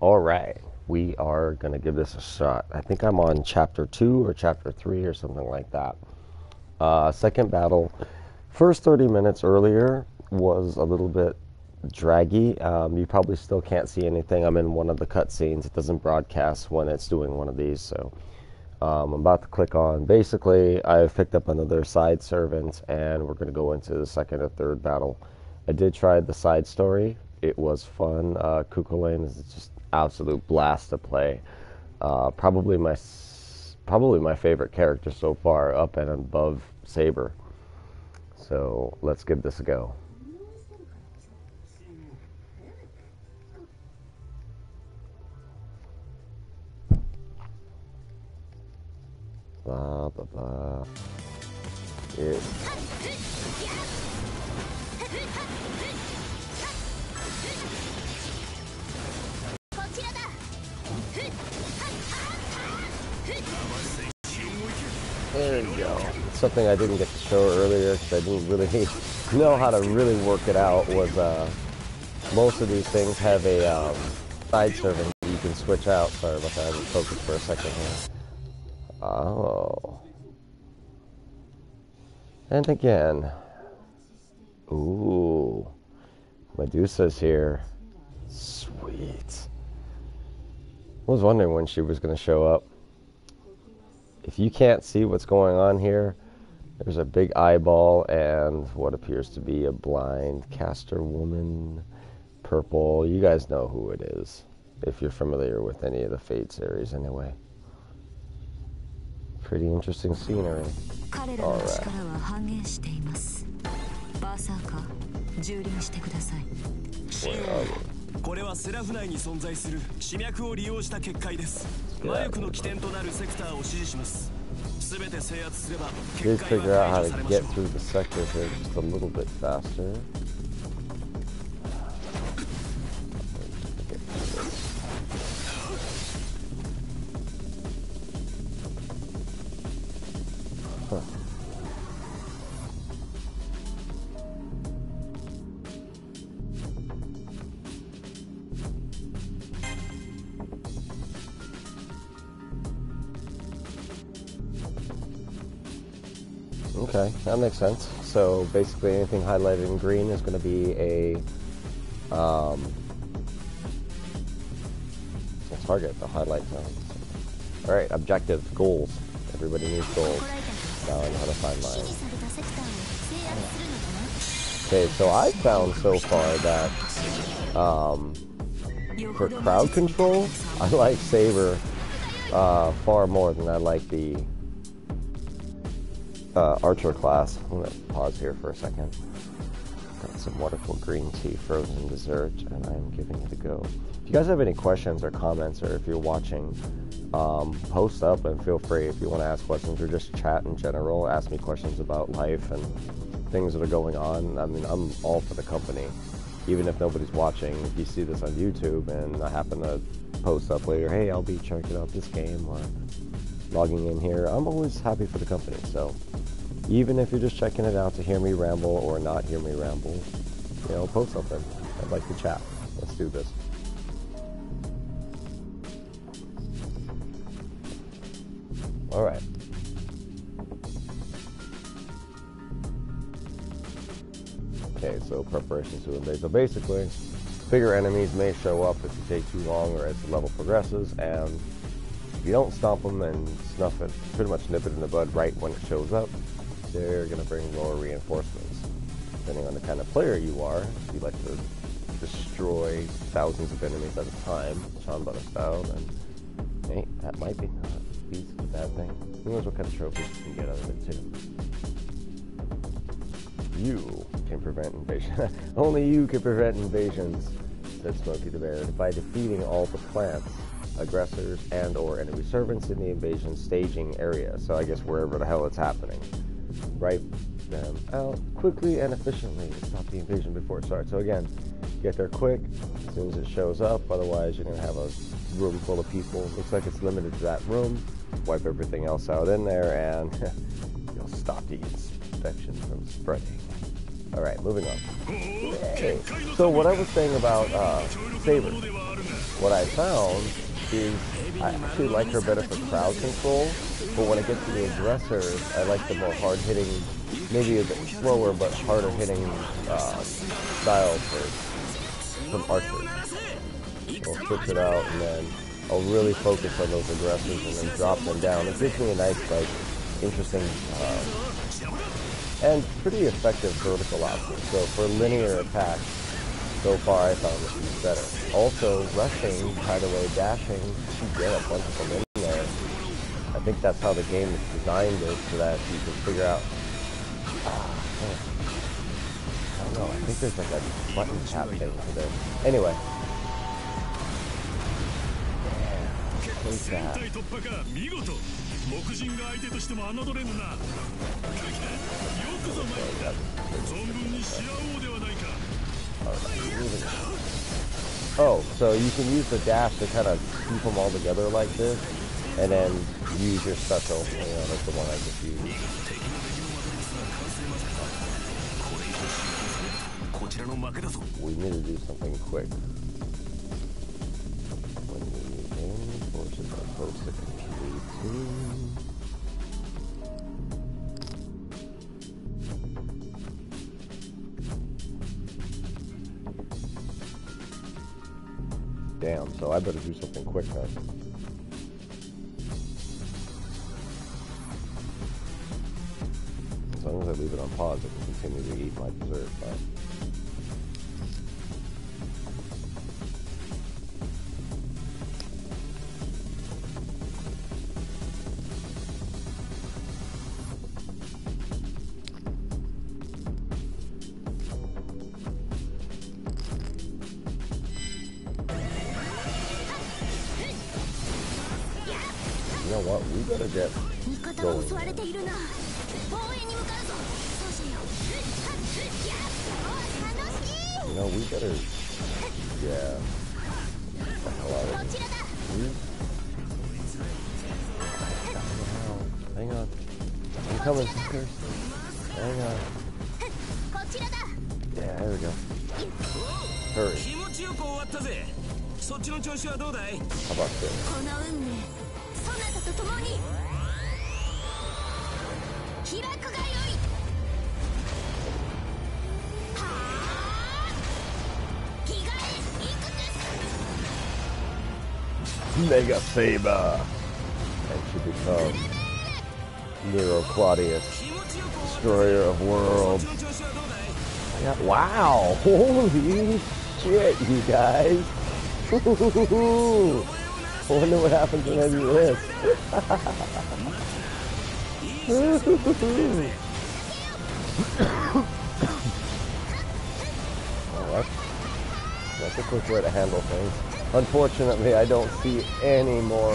Alright, we are going to give this a shot. I think I'm on chapter 2 or chapter 3 or something like that. Second battle. First 30 minutes earlier was a little bit draggy. You probably still can't see anything. I'm in one of the cutscenes. It doesn't broadcast when it's doing one of these, so I'm about to click on. Basically, I've picked up another side servant, and we're going to go into the second or third battle. I did try the side story. It was fun. Kukulane is just absolute blast to play. Probably my favorite character so far, up and above Saber. So let's give this a go. Blah blah blah. Yeah. There you go. Something I didn't get to show earlier because I didn't really know how to really work it out was most of these things have a side servant you can switch out. Sorry about that. I didn't focus for a second here. Oh. And again. Ooh. Medusa's here. Sweet. I was wondering when she was going to show up. If you can't see what's going on here, there's a big eyeball and what appears to be a blind caster woman. Purple. You guys know who it is, if you're familiar with any of the Fate series anyway. Pretty interesting scenery. Alright. Where are we? これはセラフ内に存在する地脈を利用した結界です。魔力の起点となるセクターを指示します。すべて制圧すれば結界は解除されましょう。 Did figure out how to get through the sector here just a little bit faster. Okay, that makes sense. So basically anything highlighted in green is going to be a target, the highlight zone. Alright, objective, goals. Everybody needs goals. Now I know how to find mine. Okay, so I found so far that for crowd control, I like Saber far more than I like the Archer class. I'm going to pause here for a second. Got some wonderful green tea, frozen dessert, and I'm giving it a go. If you guys have any questions or comments, or if you're watching, post up and feel free if you want to ask questions or just chat in general. Ask me questions about life and things that are going on. I mean, I'm all for the company. Even if nobody's watching, if you see this on YouTube and I happen to post up later, hey, I'll be checking out this game or logging in here, I'm always happy for the company. So even if you're just checking it out to hear me ramble or not hear me ramble, you know, post something. I'd like to chat. Let's do this. All right. Okay, so preparations to invade. So basically, bigger enemies may show up if you take too long or as the level progresses, and if you don't stomp them and snuff it, pretty much nip it in the bud right when it shows up, they're going to bring lower reinforcements. Depending on the kind of player you are, if you like to destroy thousands of enemies at a time, Chanbara style, then hey, that might be not a bad thing. Who knows what kind of trophies you can get out of it too. You can prevent invasion. Only you can prevent invasions, said Smokey the Bear, by defeating all the plants, aggressors, and or enemy servants in the invasion staging area. So I guess wherever the hell it's happening. Wipe them out quickly and efficiently to stop the invasion before it starts. So again, get there quick as soon as it shows up. Otherwise, you're going to have a room full of people. Looks like it's limited to that room. Wipe everything else out in there, and you'll stop the infection from spreading. All right, moving on. Yay. So what I was saying about Saber. what I found is I actually like her better for crowd control, but when I get to the aggressors, I like the more hard-hitting, maybe a bit slower but harder-hitting style from archers. I'll switch it out and then I'll really focus on those aggressors and then drop them down. It gives me a nice, like, interesting and pretty effective vertical option. So for linear attacks, so far I found this is better. Also, rushing, by the way, dashing, you get a bunch of them in there. I think that's how the game is designed it, so that you can figure out, I don't know, I think there's like a button tap thing for this. Anyway. Take that. Oh, so you can use the dash to kind of keep them all together like this, and then use your special. You know, that's the one I just used. We need to do something quick. When the enemy forces are supposed to complete Damn, so I better do something quick then. As long as I leave it on pause, I can continue to eat my dessert, but... You know what? We better get going. You know, we better... Yeah. Get the hell out of here. Hang on. I'm coming, suckers. Hang on. Yeah, there we go. Hurry. How about this? Mega Saber! And she becomes Nero Claudius, destroyer of worlds. Wow! Holy shit, you guys! I wonder what happens when I do this. Well, that's a quick way to handle things. Unfortunately, I don't see any more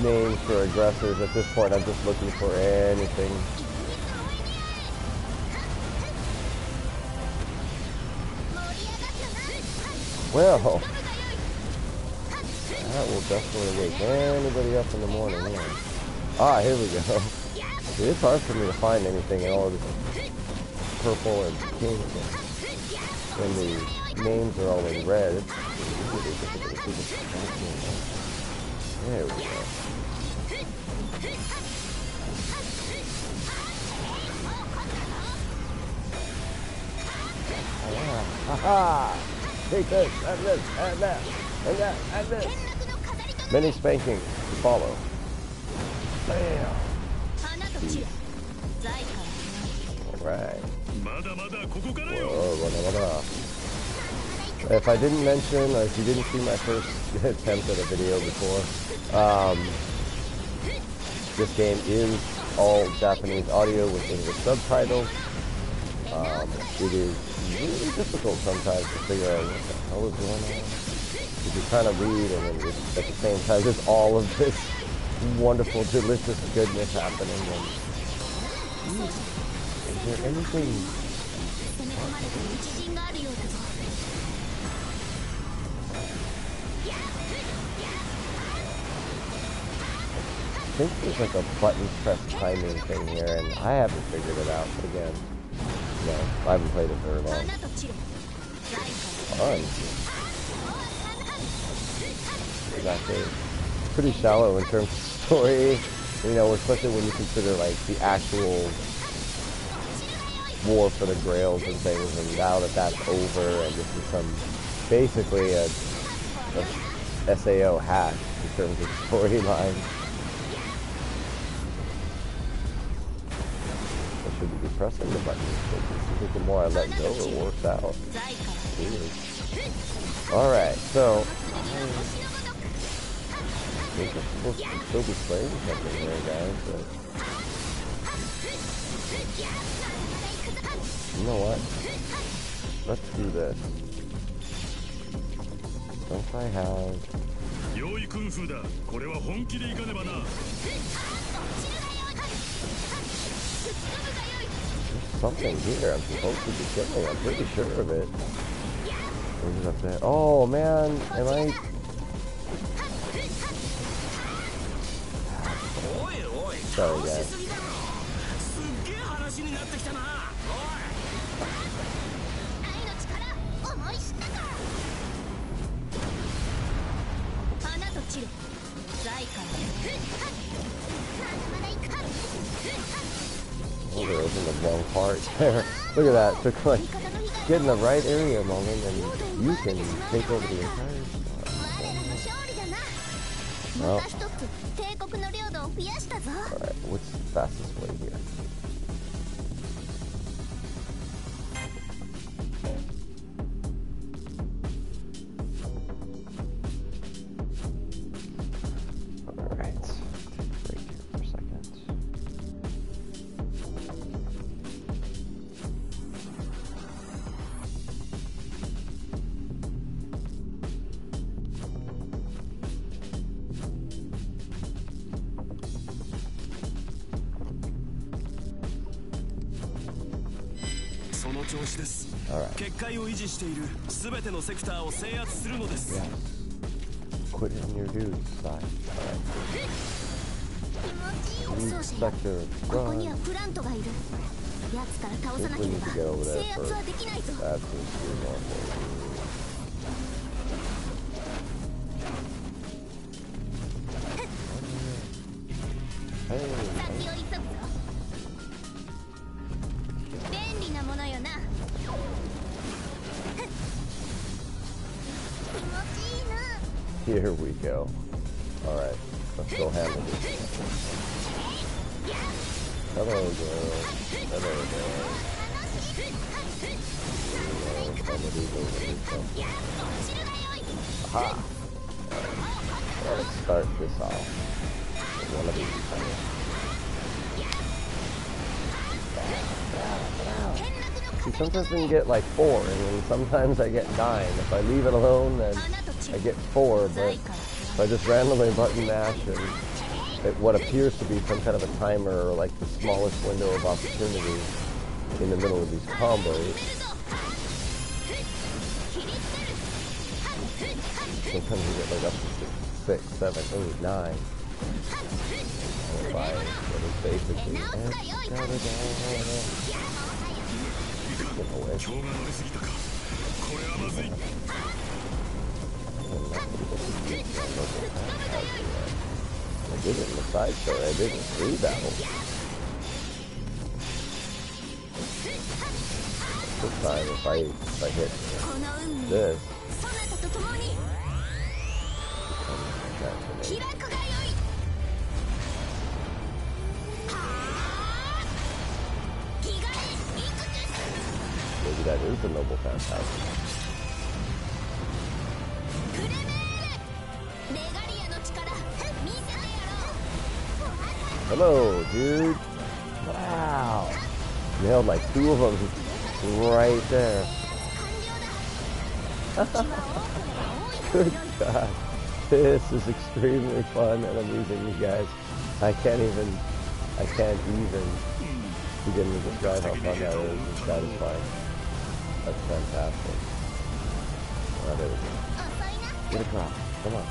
names for aggressors at this point. I'm just looking for anything. Well, that will definitely wake anybody up in the morning. Yeah. Ah, here we go. It's hard for me to find anything in all of this purple and pink. When the names are all in red. There we go. Haha! Take this, and this, and that, and that, and this. Many spankings to follow. Bam! Alright. Whoa, if I didn't mention, or if you didn't see my first attempt at a video before, this game is all Japanese audio with English subtitles. It is really difficult sometimes to figure out what the hell is going on. Because you're trying to read and then just, at the same time there's all of this wonderful, delicious goodness happening. And, is there anything... I think there's like a button press timing thing here, and I haven't figured it out, but again, no, I haven't played it very long. Fun. Exactly. Pretty shallow in terms of story, you know, especially when you consider like the actual war for the grails and things, and now that that's over and this is some basically a SAO hack in terms of storyline. I should be pressing the button. The more I let go, it works out. Weird. Alright, so I think we're supposed to still be playing something here, guys, but you know what? Let's do this. Don't I have... There's something here I'm supposed to be killing. I'm pretty sure of it. Where's it up there? Oh man, am I... Sorry guys. Oh, there isn't the wrong part there. Look at that. Took like get in the right area moment and you can take over the entire spot. Well. Alright, what's the fastest way here? Yeah. Quit it on your dude's side. Alright. Sector. Run. We need to get over there first. That's what we're going for. Hey. Here we go. Alright, let's go handle this. Hello, girl. Hello, girl. Aha! Alright, let's start this off. One of these. See, sometimes I can get like 4, and then sometimes I get 9. If I leave it alone, then I get 4, but if I just randomly button mash and what appears to be some kind of a timer or like the smallest window of opportunity in the middle of these combos, sometimes you get like up to 6, 7, 8, 9. But it's basically I did it in the side story. I did it in 3 battles. This time, if I hit this, maybe that is the Noble Phantasm. Hello, dude. Wow. Nailed like 2 of them right there. Good God. This is extremely fun and amusing, you guys. I can't even begin to describe how fun that is. It's satisfying. That's fantastic. Alright, there we go. Get across. Come on.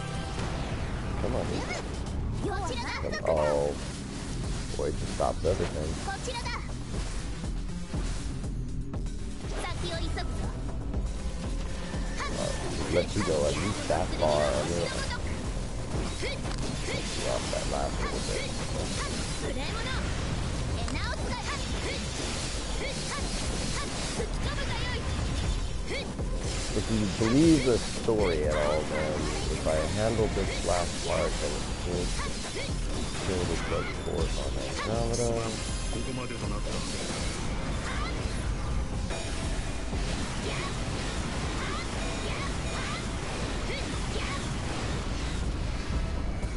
Come on, dude. Oh. Boy, it just stops everything. Let you go at least that far. I mean, Lost that last little bit. If you believe the story at all, then if I handle this last part, then it should kill the blood force on Andromeda.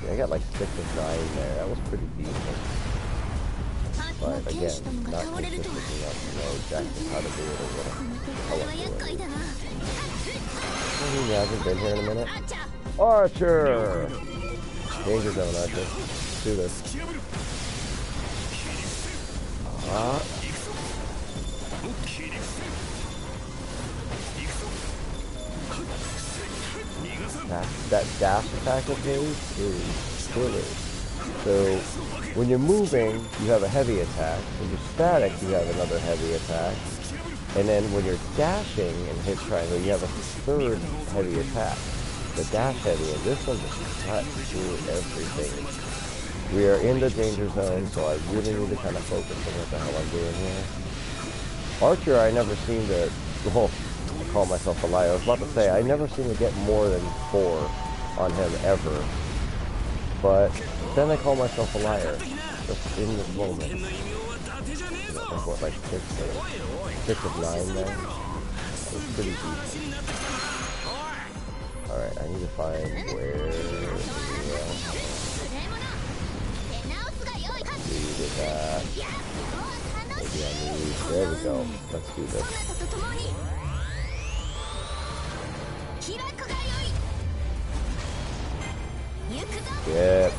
Yeah, I got like 6 of 9 there. That was pretty decent. But again, not consistent enough to know exactly how to do it or what I want to do. He hasn't been here in a minute. Archer! Danger zone, Archer. Let's do this. That dash attack of his is killer. So when you're moving, you have a heavy attack. When you're static, you have another heavy attack. And then when you're dashing and hit triangle, you have a third heavy attack. The dash heavy, and this one just cuts through everything. We are in the danger zone, so I really need to kind of focus on what the hell I'm doing here. Archer, I never seem to, well, I call myself a liar. I was about to say, I never seem to get more than 4 on him ever. But then I call myself a liar, just in this moment. Like what, like 6 of 9 there? It's pretty decent. Alright, I need to find where... Did that. Maybe I need... There we go. Let's do this. Yeah.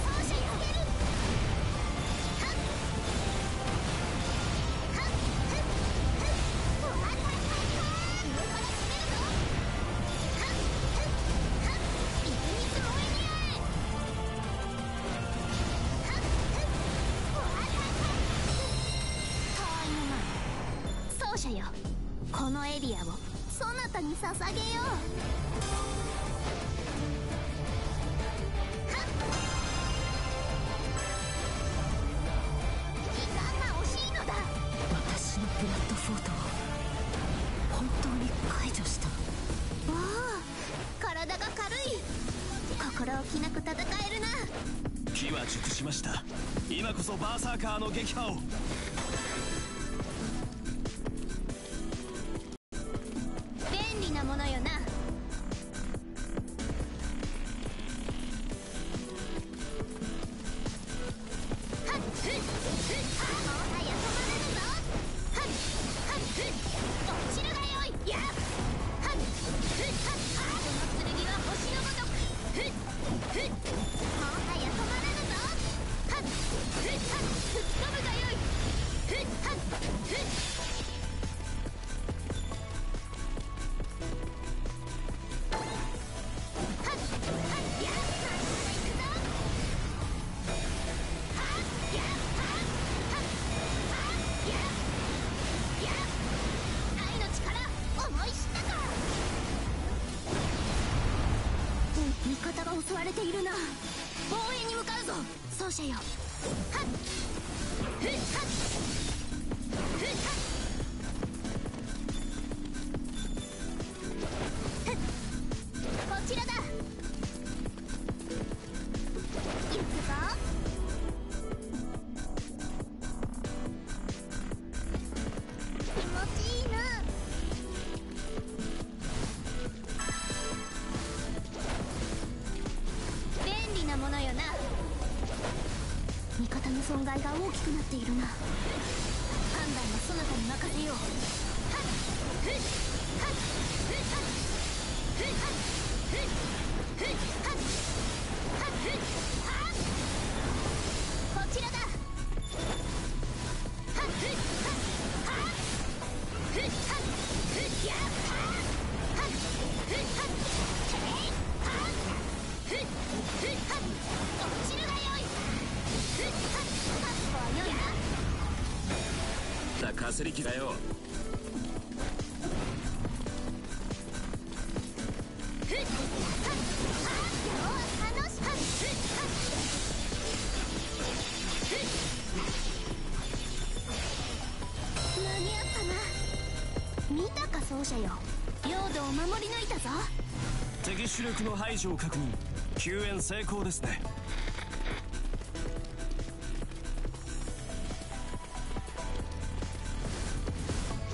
者よ、領土を守り抜いたぞ。敵主力の排除を確認。救援成功ですね。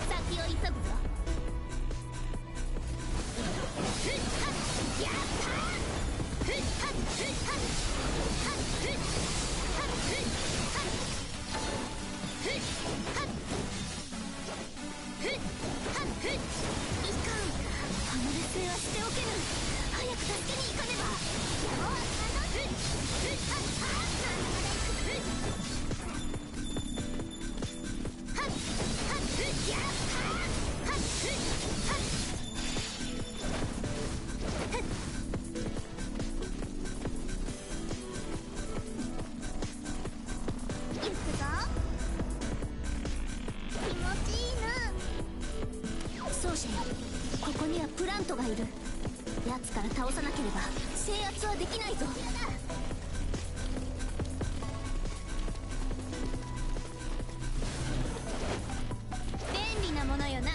先を急ぐぞ。やったいかん、離れ制はしておけぬ。早く助けに行かねば。行くぞ。気持ちいいな。奏者よ、ここにはプラントがいる。奴から倒さなければ制圧はできないぞ。便利なものよな。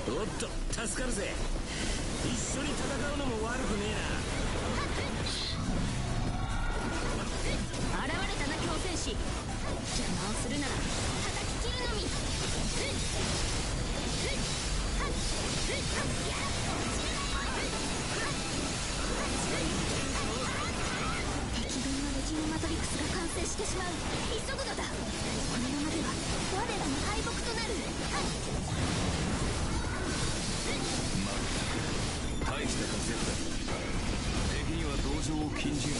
おっと助かるぜ。一緒に戦うのも悪くねえ現れたな、強戦士。邪魔をするなら叩き切るのみ。敵軍のレジオマトリクスが完成してしまう。急ぐのだ。このままでは我らの敗北となる。な。大した活躍だ。敵には同情を禁じる。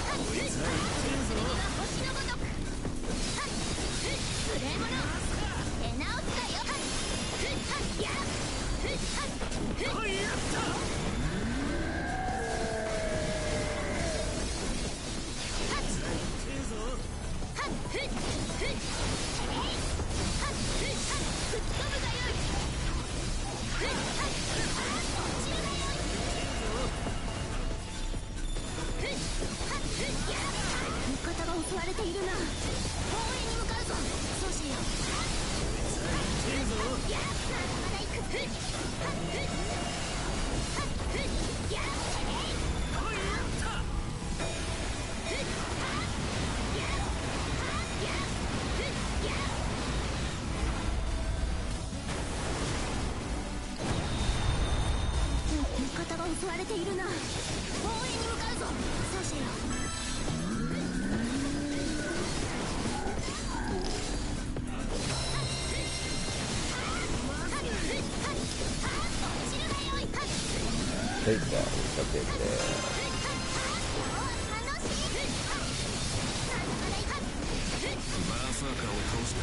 こいつは言ってるぞ。星のごとく。無礼者、手直すだよ。はい、やった。味方が襲われているな。応援に向かうぞ、奏者よ。まだ行く。味方が襲われているな。応援に向かうぞ、奏者よ。はい、じゃあ追いかけて。バーサーカーを倒した。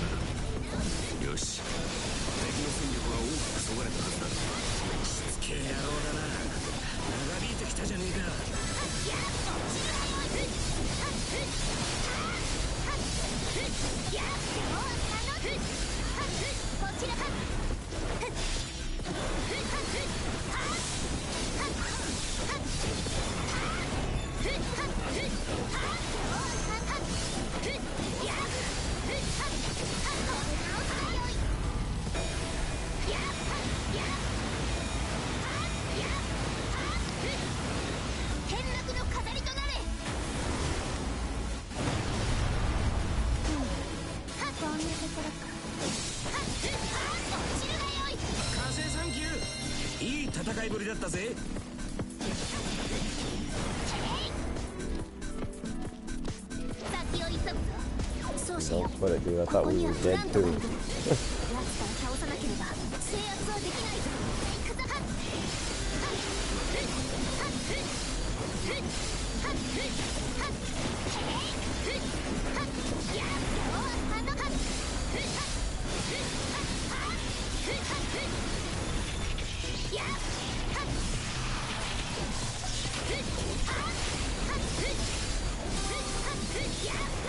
よし、敵の戦力は大きくそがれたはずだ。しつけえ野郎だな。長引いてきたじゃねえか。こちらか。転落の飾りとなれ。こんなところか。落ちるがよい。火星サンキュー。いい戦いぶりだったぜ。先を急ぐぞ。奏者よ、 Don't put it, dude. I こ thought こ we には were プラ dead ントがいる。 too. 奴から倒さなければ制圧はできないぞ。行くぞ。ま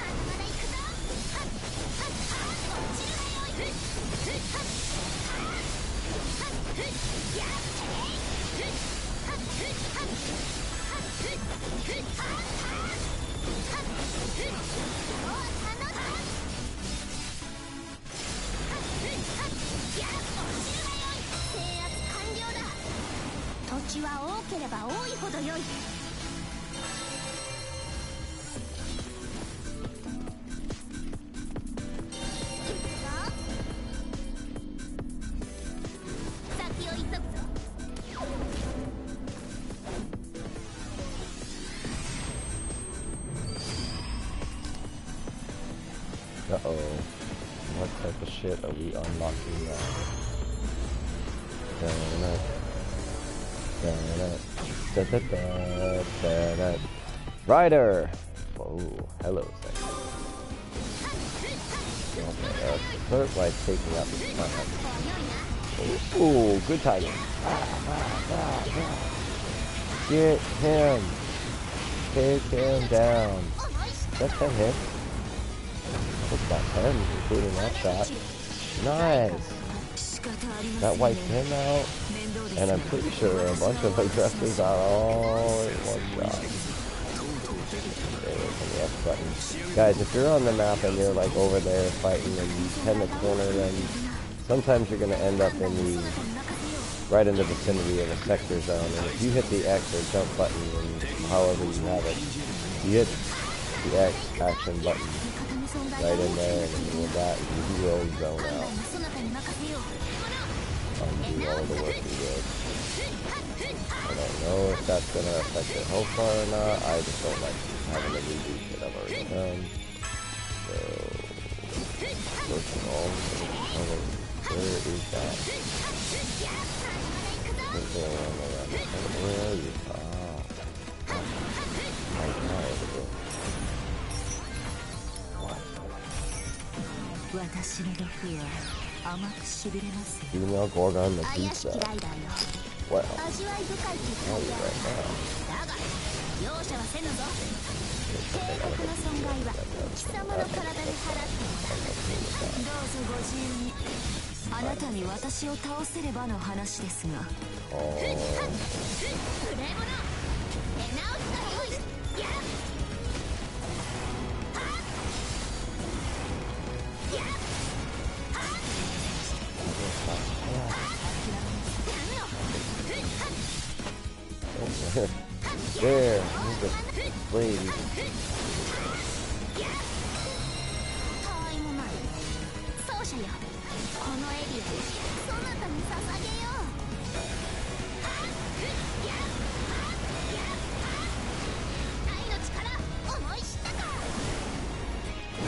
だまだ行くぞ。落ちるがよい。ければ多いほど良い。先を急ぐぞ。Uh-oh. What type of shit are we unlocking now? Rider! Oh, hello, sexy. Okay, start by taking out the time. Ooh, good timing. Get him! Take him down. That's 10 hits. That's about 10, including that shot. Nice! That wiped him out, and I'm pretty sure a bunch of aggressors are all in one shot. Stay away from the X button. Guys, if you're on the map and you're like over there fighting and you tend to corner them, sometimes you're going to end up in the right in the vicinity of a sector zone, and if you hit the X or jump button, and however you have it, you hit the X action button right in there, and then with that, you will zone out. Undo all the work you did. I don't know if that's going to affect your health bar or not. I just don't like having to redo shit I've already done. So, first of all, where is that? Where are you? Female Gorgon the pizza. Well, I'll tell you right now. There, he's a lady.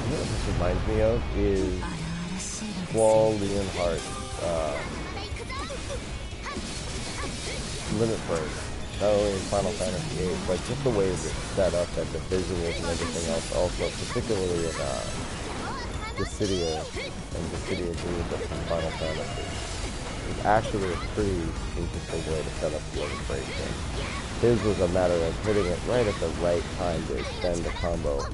What this reminds me of is Squall Leonhardt, Limit Break. Not only in Final Fantasy VIII, but just the way it's set up, and the visuals and everything else also, particularly in Dissidia and Dissidia 2 from Final Fantasy. It's actually a pretty interesting way to set up the Limit Break. His was a matter of hitting it right at the right time to extend the combo.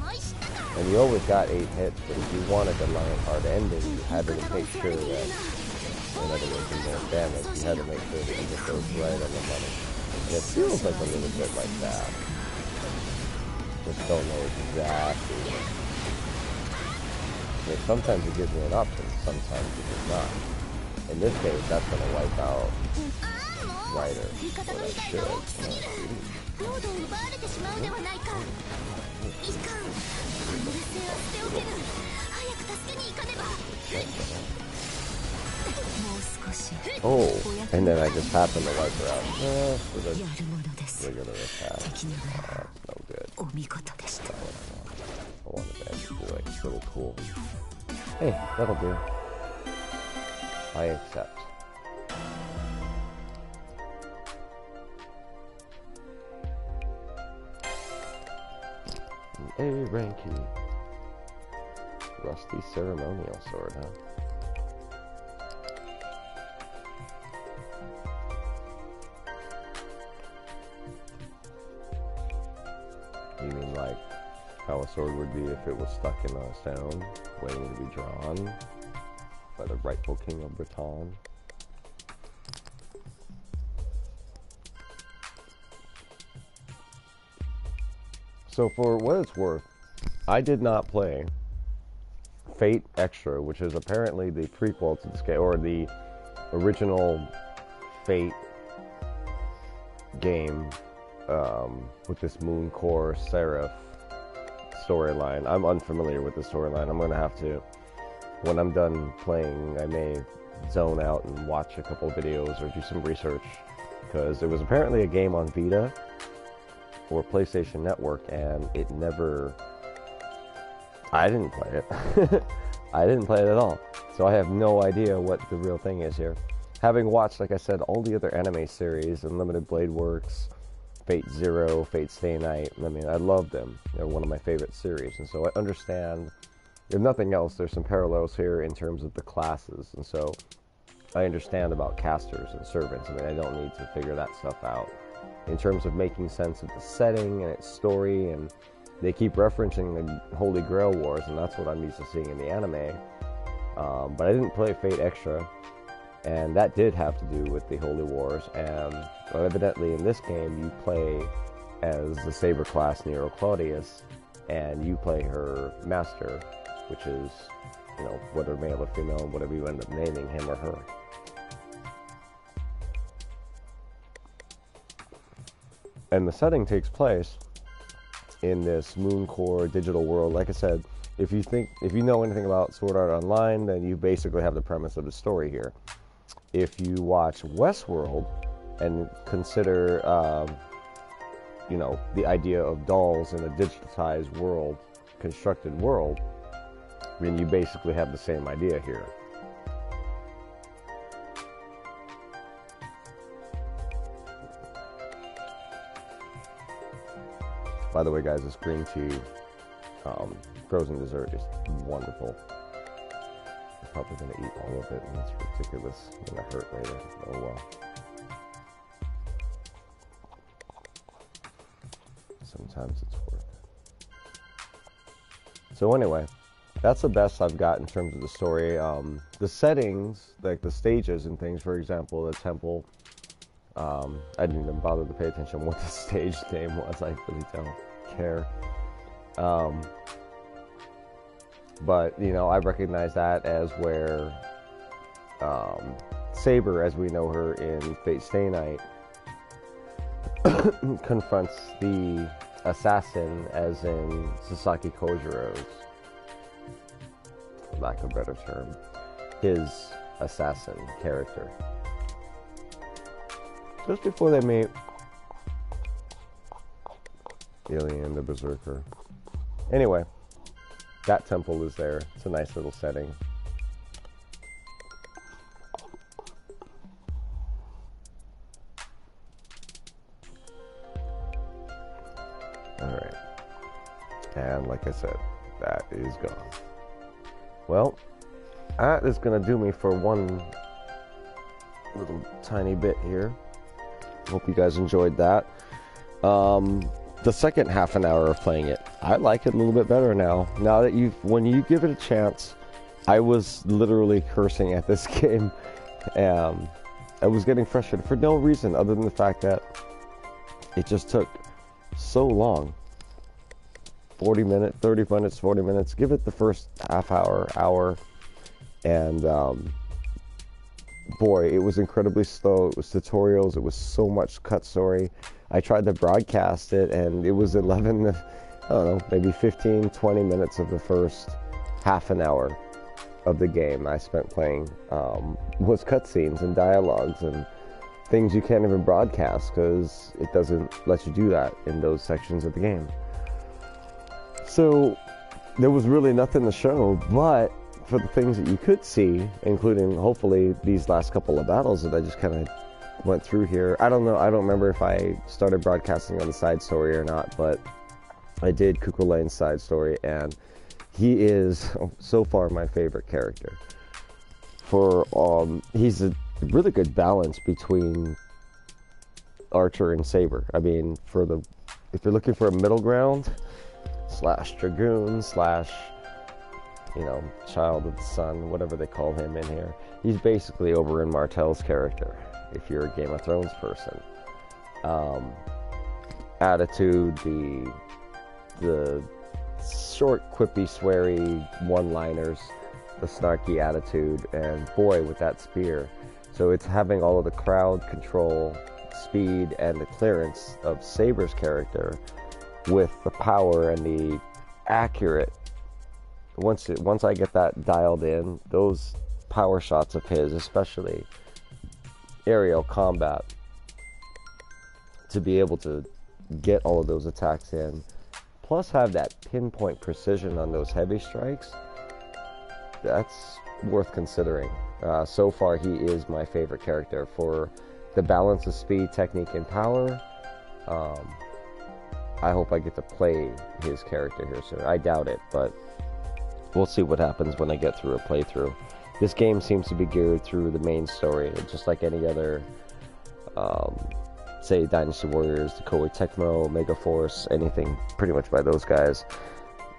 And you always got 8 hits, but if you wanted the Lionheart ending, you had to make sure that, in other words, more damage, you had to make sure that you get those right on the money. And it feels like a little bit like that. Just don't know exactly. I mean, sometimes it gives me an option, sometimes it does not. In this case, that's going to wipe out Rider, or that should. Oh, and then I just happened to wipe her out. With a regular attack. That's no good. I wanted that to be like really cool. Hey, that'll do. I accept. A rank key. Rusty ceremonial sword, huh? You mean like how a sword would be if it was stuck in a stone, waiting to be drawn by the rightful king of Breton? So for what it's worth, I did not play Fate Extra, which is apparently the prequel to this game, or the original Fate game with this Moon Core Seraph storyline. I'm unfamiliar with the storyline. I'm gonna have to, when I'm done playing, I may zone out and watch a couple videos or do some research, because it was apparently a game on Vita or PlayStation Network, and it never, I didn't play it. I didn't play it at all, so I have no idea what the real thing is here. Having watched, like I said, all the other anime series, Unlimited Blade Works, Fate Zero, Fate Stay Night, I mean, I love them. They're one of my favorite series, and so I understand, if nothing else, there's some parallels here in terms of the classes, and so I understand about casters and servants. I mean, I don't need to figure that stuff out. In terms of making sense of the setting and its story, and they keep referencing the Holy Grail Wars, and that's what I'm used to seeing in the anime. But I didn't play Fate Extra, and that did have to do with the Holy Wars, and evidently in this game you play as the Saber class Nero Claudius, and you play her master, which is, you know, whether male or female, whatever you end up naming him or her. And the setting takes place in this Moon Core digital world. Like I said, if you know anything about Sword Art Online, then you basically have the premise of the story here. If you watch Westworld and consider, you know, the idea of dolls in a digitized world, constructed world, then you basically have the same idea here. By the way, guys, this green tea frozen dessert is wonderful. I'm probably going to eat all of it, and it's ridiculous. I'm going to hurt later. Oh well. Sometimes it's worth it. So anyway, that's the best I've got in terms of the story. The settings, like the stages and things, for example, the temple, I didn't even bother to pay attention what the stage name was. I really don't care. But, you know, I recognize that as where Saber, as we know her in Fate Stay Night, confronts the assassin, as in Sasaki Kojiro's, for lack of a better term, his assassin character. Just before they meet Alien the Berserker. Anyway, that temple is there. It's a nice little setting. Alright. And like I said, that is gone. Well, that is going to do me for one little tiny bit here. Hope you guys enjoyed that. The second half an hour of playing it, I like it a little bit better now. Now that when you give it a chance, I was literally cursing at this game. I was getting frustrated for no reason other than the fact that it just took so long. 40 minutes, 30 minutes, 40 minutes. Give it the first half hour, and boy, it was incredibly slow. It was tutorials. It was so much cut story. I tried to broadcast it, and it was 11, I don't know, maybe 15, 20 minutes of the first half an hour of the game I spent playing was cutscenes and dialogues and things you can't even broadcast because it doesn't let you do that in those sections of the game. So there was really nothing to show, but for the things that you could see, including hopefully these last couple of battles that I just kind of went through here. I don't know, I don't remember if I started broadcasting on the side story or not, but I did Kukulane's side story, and he is so far my favorite character. For he's a really good balance between Archer and Saber. I mean, if you're looking for a middle ground, / Dragoon / you know, Child of the Sun, whatever they call him in here. He's basically Oberyn Martell's character, if you're a Game of Thrones person. Attitude, the short, quippy, sweary one-liners, the snarky attitude, and boy, with that spear. So it's having all of the crowd control, speed and the clearance of Saber's character with the power and the accurate. Once I get that dialed in, those power shots of his, especially aerial combat, to be able to get all of those attacks in, plus have that pinpoint precision on those heavy strikes, that's worth considering. So far, he is my favorite character for the balance of speed, technique, and power. I hope I get to play his character here soon. I doubt it, but we'll see what happens when I get through a playthrough. This game seems to be geared through the main story, just like any other, say, Dynasty Warriors, the Koei Tecmo, Mega Force, anything pretty much by those guys.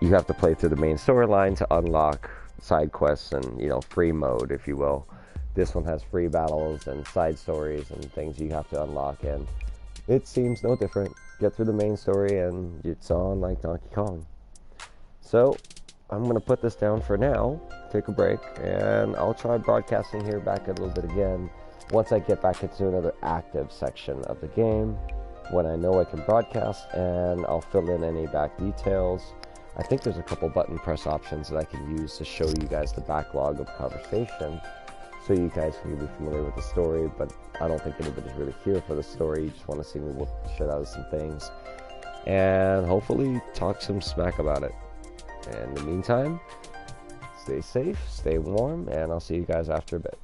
You have to play through the main storyline to unlock side quests and, you know, free mode, if you will. This one has free battles and side stories and things you have to unlock, and it seems no different. Get through the main story and it's on like Donkey Kong. So I'm going to put this down for now, take a break, and I'll try broadcasting here back a little bit again once I get back into another active section of the game, when I know I can broadcast, and I'll fill in any back details. I think there's a couple button press options that I can use to show you guys the backlog of conversation, so you guys can be familiar with the story, but I don't think anybody's really here for the story. You just want to see me whoop the shit out of some things, and hopefully talk some smack about it. And in the meantime, stay safe, stay warm, and I'll see you guys after a bit.